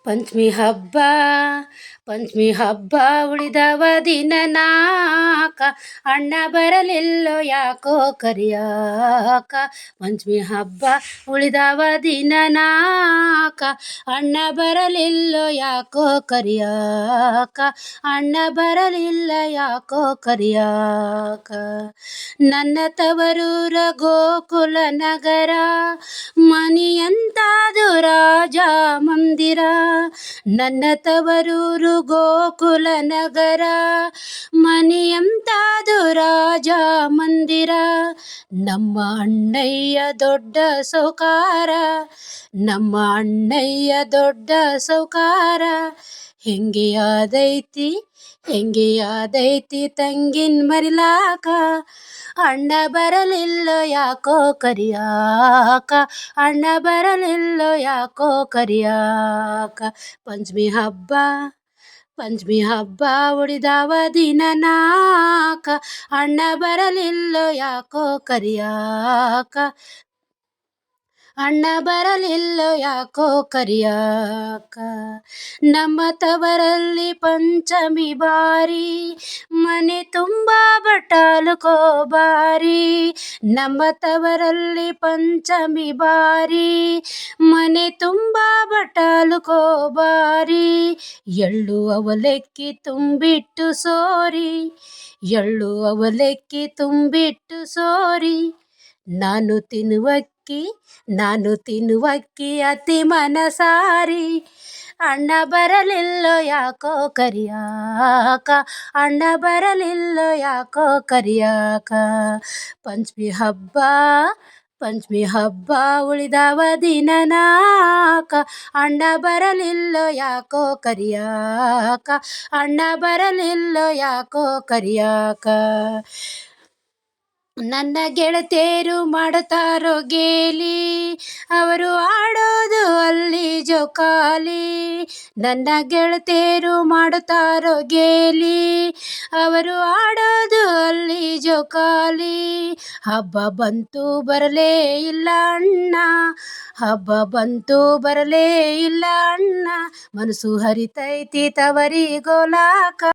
ಪಂಚಮಿ ಹಬ್ಬ ಪಂಚಮಿ ಹಬ್ಬ ಉಳಿದವ ದಿನ ನಾಕ ಅಣ್ಣ ಬರಲಿಲ್ಲೋ ಯಾಕೋ ಕರಿಯಾಕ. ಪಂಚಮಿ ಹಬ್ಬ ಉಳಿದವ ದಿನ ನಾಕ ಅಣ್ಣ ಬರಲಿಲ್ಲೋ ಯಾಕೋ ಕರಿಯಾಕ. ಅಣ್ಣ ಬರಲಿಲ್ಲ ಯಾಕೋ ಕರಿಯಾಕ. ನನ್ನ ತವರೂರ ಗೋಕುಲ ನಗರ ಮನಿಯಂತಾದು ರಾಜ ಮಂದಿರ. ನನ್ನ ತವರೂರು ಗೋಕುಲ ನಗರ ಮನಿಯಂತಾದು ರಾಜ ಮಂದಿರ. ನಮ್ಮ ಅಣ್ಣಯ್ಯ ದೊಡ್ಡ ಸೌಕಾರ, ನಮ್ಮ ಅಣ್ಣಯ್ಯ ದೊಡ್ಡ ಸೌಕಾರ. ಹೆಂಗೆಯಾದೈತಿ ಹೆಂಗೆಯಾದೈತಿ ತಂಗಿನ್ ಮರಿಲಾಕ. ಅಣ್ಣ ಬರಲಿಲ್ಲೋ ಯಾಕೋ ಕರಿಯಾಕ. ಅಣ್ಣ ಬರಲಿಲ್ಲೋ ಯಾಕೋ ಕರಿಯಾಕ. ಪಂಚಮಿ ಹಬ್ಬ ಪಂಚಮಿ ಹಬ್ಬ ಉಳಿದವ ದಿನ ನಾಕ ಅಣ್ಣ ಬರಲಿಲ್ಲೋ ಯಾಕೋ ಕರಿಯಾಕ. ಅಣ್ಣ ಬರಲಿಲ್ಲೋ ಯಾಕೋ ಕರಿಯಾಕ. ನಮ್ಮ ತವರಲ್ಲಿ ಪಂಚಮಿ ಬಾರಿ ಮನೆ ತುಂಬ ಬಟಾಲು ಕೋಬಾರಿ. ನಮ್ಮ ತವರಲ್ಲಿ ಪಂಚಮಿ ಬಾರಿ ಮನೆ ತುಂಬ ಬಟಾಲು ಕೋಬಾರಿ. ಎಳ್ಳು ಅವಲಕ್ಕಿ ತುಂಬಿಟ್ಟು ಸೋರಿ, ಎಳ್ಳು ಅವಲಕ್ಕಿ ತುಂಬಿಟ್ಟು ಸೋರಿ. ನಾನು ತಿನ್ನುವಕ್ಕಿ ಅತಿ ಮನಸಾರಿ. ಅಣ್ಣ ಬರಲಿಲ್ಲೋ ಯಾಕೋ ಕರಿಯಾಕ. ಅಣ್ಣ ಬರಲಿಲ್ಲೋ ಯಾಕೋ ಕರಿಯಾಕ. ಪಂಚಮಿ ಹಬ್ಬ ಪಂಚಮಿ ಹಬ್ಬ ಉಳಿದವ ದಿನ ನಾಕ ಅಣ್ಣ ಬರಲಿಲ್ಲೋ ಯಾಕೋ ಕರಿಯಾಕ. ಅಣ್ಣ ಬರಲಿಲ್ಲೋ ಯಾಕೋ ಕರಿಯಾಕ. ನನ್ನ ಗೆಳತಿಯರು ಮಾಡುತ್ತಾರೋ ಗೇಲಿ, ಅವರು ಆಡೋದು ಅಲ್ಲಿ ಜೋಕಾಲಿ. ನನ್ನ ಗೆಳತಿಯರು ಮಾಡುತ್ತಾರೋ ಗೇಲಿ, ಅವರು ಆಡೋದು ಅಲ್ಲಿ ಜೋಕಾಲಿ. ಹಬ್ಬ ಬಂತು ಬರಲೇ ಇಲ್ಲ ಅಣ್ಣ, ಹಬ್ಬ ಬಂತು ಬರಲೇ ಇಲ್ಲ ಅಣ್ಣ. ಮನಸ್ಸು ಹರಿತೈತಿ ತವರಿಗೋಲಾಕ.